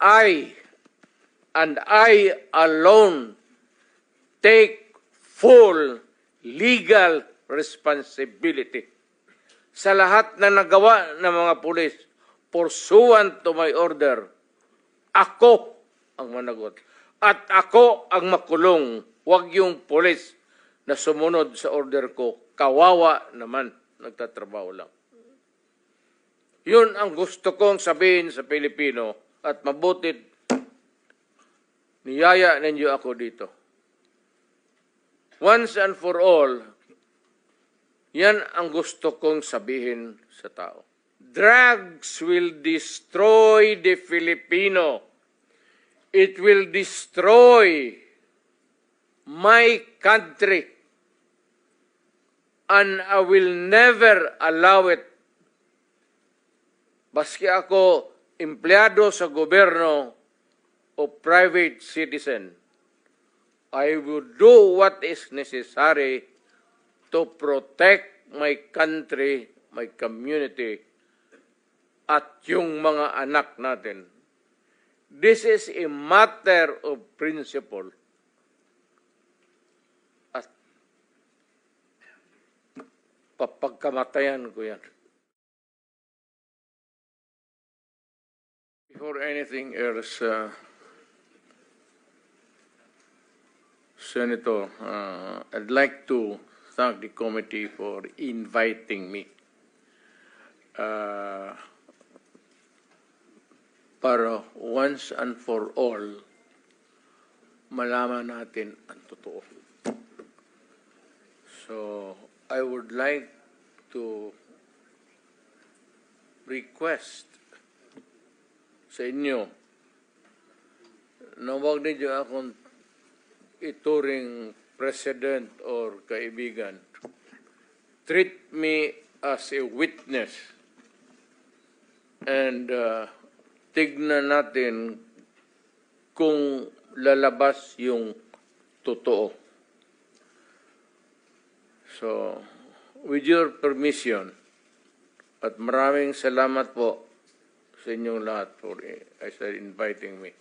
I and I alone take full legal responsibility sa lahat na nagawa ng mga pulis pursuant to my order. Ako ang managot. At ako ang makulong. Huwag yung pulis na sumunod sa order ko. Kawawa naman. Nagtatrabaho lang. Yun ang gusto kong sabihin sa Pilipino. At mabutit niyaya ninyo ako dito. Once and for all, yan ang gusto kong sabihin sa tao. Drugs will destroy the Filipino. It will destroy my country. And I will never allow it. Baski ako empleyado sa gobyerno o private citizen, I will do what is necessary to protect my country, my community, at yung mga anak natin. This is a matter of principle. At papagkamatayan ko yan. Before anything else, Senator, I'd like to thank the committee for inviting me para once and for all malaman natin ang totoo. So, I would like to request sa inyo na huwag ninyo akong ituring president or kaibigan. Treat me as a witness and tignan natin kung lalabas yung totoo. So, with your permission, at maraming salamat po sa inyong lahat for inviting me.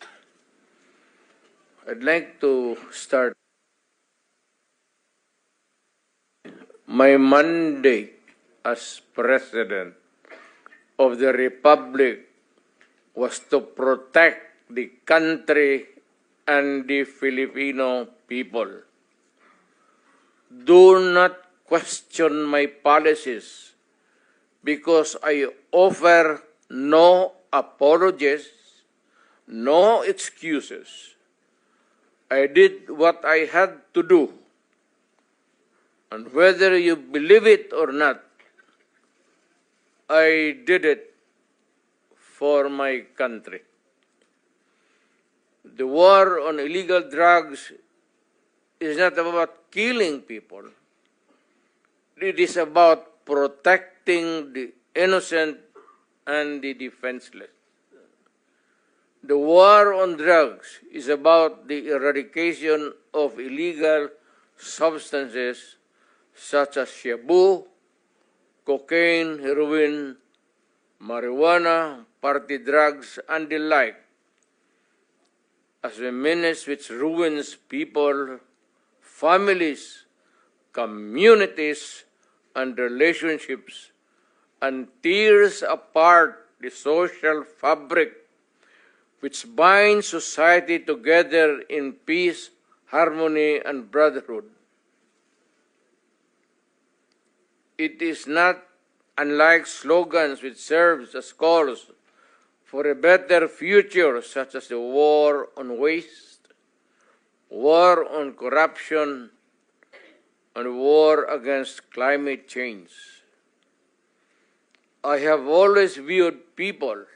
I'd like to start. My mandate as President of the Republic was to protect the country and the Filipino people. Do not question my policies because I offer no apologies, no excuses. I did what I had to do. And whether you believe it or not, I did it for my country. The war on illegal drugs is not about killing people. It is about protecting the innocent and the defenseless. The war on drugs is about the eradication of illegal substances such as shabu, cocaine, heroin, marijuana, party drugs, and the like, as a menace which ruins people, families, communities, and relationships, and tears apart the social fabric which binds society together in peace, harmony, and brotherhood. It is not unlike slogans which serves as calls for a better future, such as the war on waste, war on corruption, and war against climate change. I have always viewed people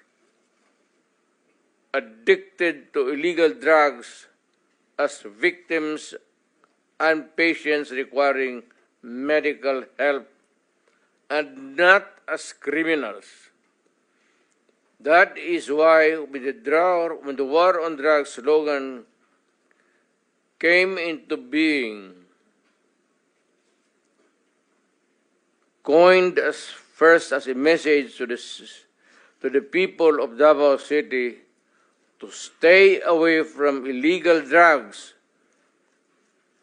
addicted to illegal drugs as victims and patients requiring medical help and not as criminals. That is why when the war on drugs slogan came into being, coined first as a message to the people of Davao City, to stay away from illegal drugs,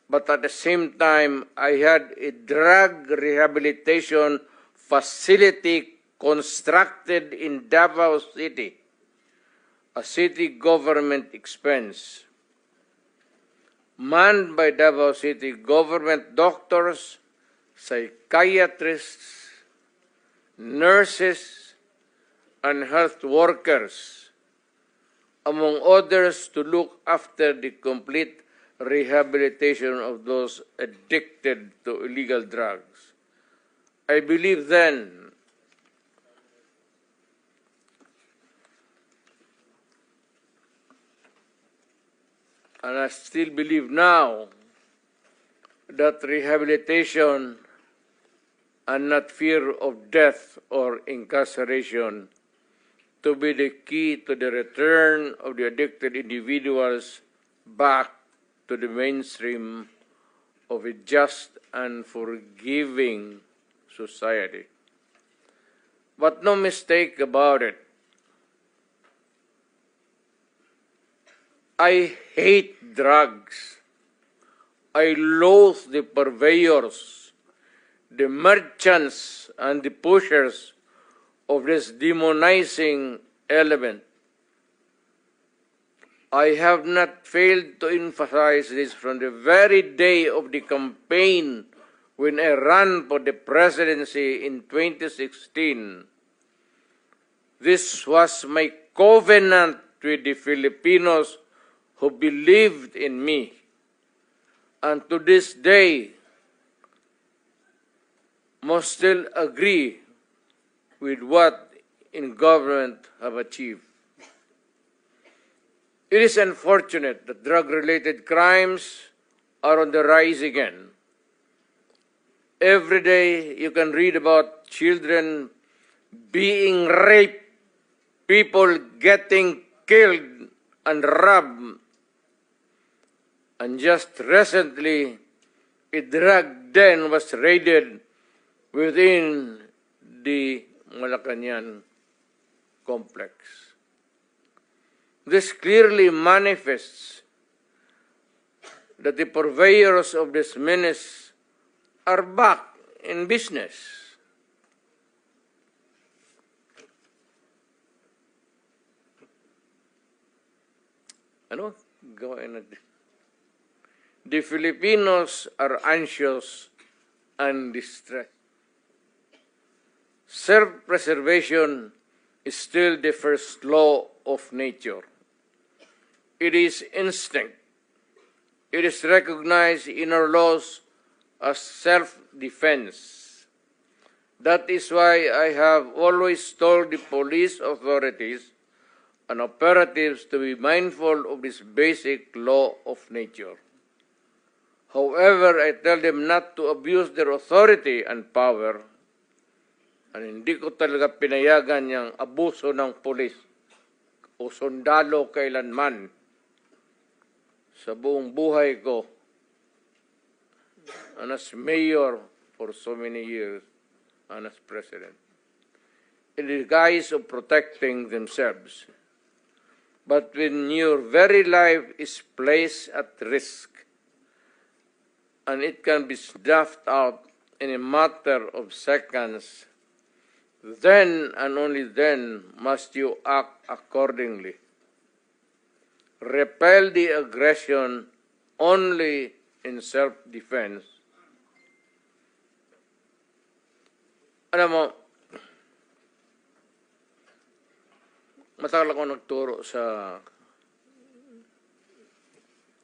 but at the same time, I had a drug rehabilitation facility constructed in Davao City, a city government expense, manned by Davao City government doctors, psychiatrists, nurses, and health workers, among others, to look after the complete rehabilitation of those addicted to illegal drugs. I believe then and I still believe now that rehabilitation and not fear of death or incarceration to be the key to the return of the addicted individuals back to the mainstream of a just and forgiving society. But no mistake about it, I hate drugs. I loathe the purveyors, the merchants, and the pushers of this demonizing element. I have not failed to emphasize this from the very day of the campaign when I ran for the presidency in 2016. This was my covenant with the Filipinos who believed in me. And to this day, must still agree with what in government have achieved. It is unfortunate that drug-related crimes are on the rise again. Every day you can read about children being raped, people getting killed and robbed. And just recently, a drug den was raided within the Malacanang complex. This clearly manifests that the purveyors of this menace are back in business. Ano? Gawain natin. The Filipinos are anxious and distressed. Self-preservation is still the first law of nature. It is instinct. It is recognized in our laws as self-defense. That is why I have always told the police authorities and operatives to be mindful of this basic law of nature. However, I tell them not to abuse their authority and power, and hindi ko talaga pinayagan yung abuso ng pulis o sundalo kailanman sa buong buhay ko and as mayor for so many years and as president, in the guise of protecting themselves. But when your very life is placed at risk, and it can be snuffed out in a matter of seconds, then and only then must you act accordingly. Repel the aggression only in self-defense. Alam mo, matagal ako nagturo sa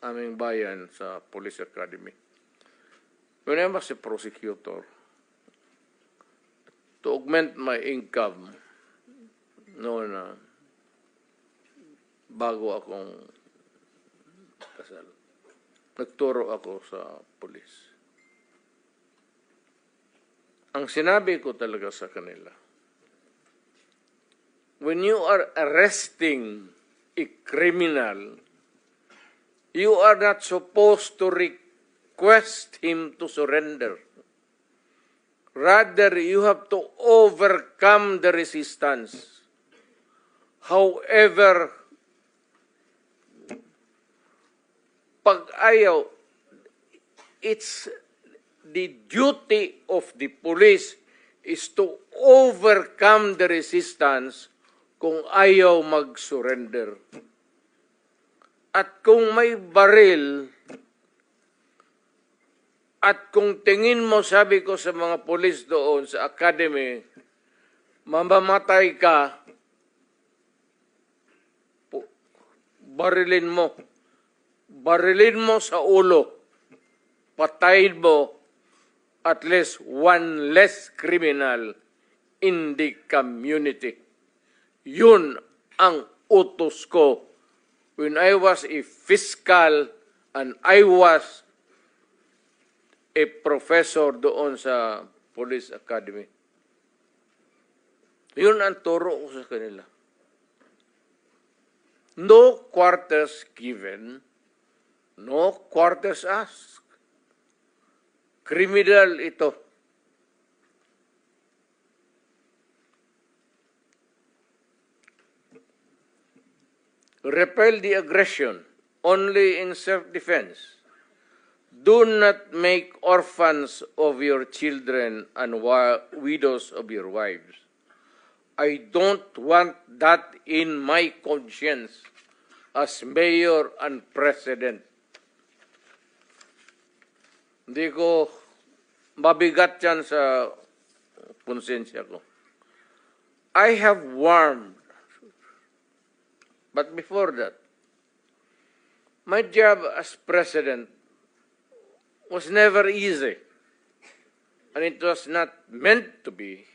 aming bayan sa Police Academy. When I was a prosecutor, to augment my income noon bago akong kasal, nagturo ako sa pulis. Ang sinabi ko talaga sa kanila, when you are arresting a criminal, you are not supposed to request him to surrender. Rather, you have to overcome the resistance. However pag-ayaw, it's the duty of the police is to overcome the resistance kung ayaw mag-surrender. At kung may baril, at kung tingin mo, sabi ko sa mga pulis doon sa academy, mamamatay ka, barilin mo. Barilin mo sa ulo. Patayin mo at least one less criminal in the community. Yun ang utos ko when I was a fiscal and I was a professor doon sa Police Academy. Yun ang turo ko sa kanila. No quarters given, no quarters asked. Criminal ito. Repel the aggression only in self-defense. Do not make orphans of your children and widows of your wives. I don't want that in my conscience as mayor and president. Hindi ko mabigat yan sa konsensya ko. I have warned, but before that, my job as president was never easy, and it was not meant to be.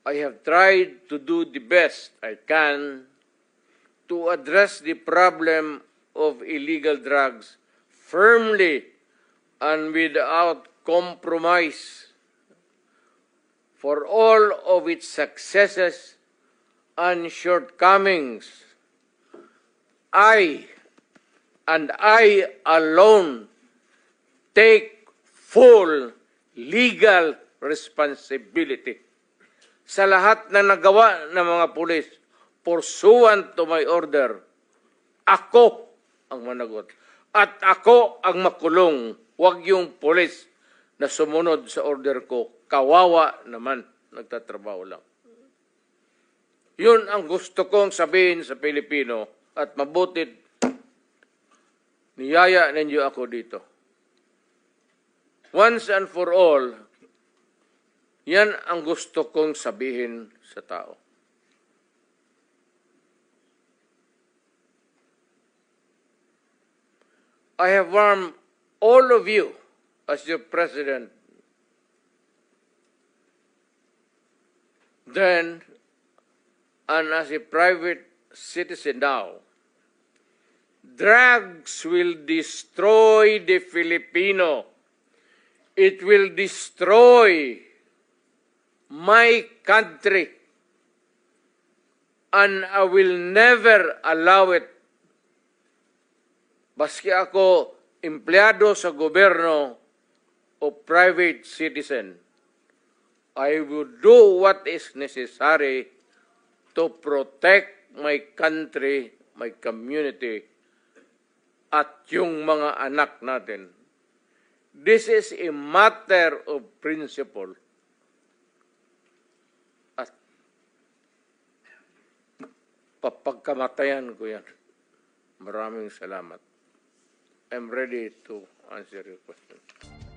I have tried to do the best I can to address the problem of illegal drugs firmly and without compromise. For all of its successes and shortcomings, I alone take full legal responsibility sa lahat na nagawa ng mga pulis pursuant to my order. Ako ang managot. At ako ang makulong. Huwag yung pulis na sumunod sa order ko. Kawawa naman. Nagtatrabaho lang. Yun ang gusto kong sabihin sa Pilipino at mabutit niyaya ninyo ako dito. Once and for all, yan ang gusto kong sabihin sa tao. I have warned all of you as your president then and as a private citizen now. Drugs will destroy the Filipino. It will destroy my country, and I will never allow it. Baski ako empleyado sa gobyerno o private citizen, I will do what is necessary to protect my country, my community, at yung mga anak natin. This is a matter of principle. Papagkamatayan ko yan. Maraming salamat. I'm ready to answer your question.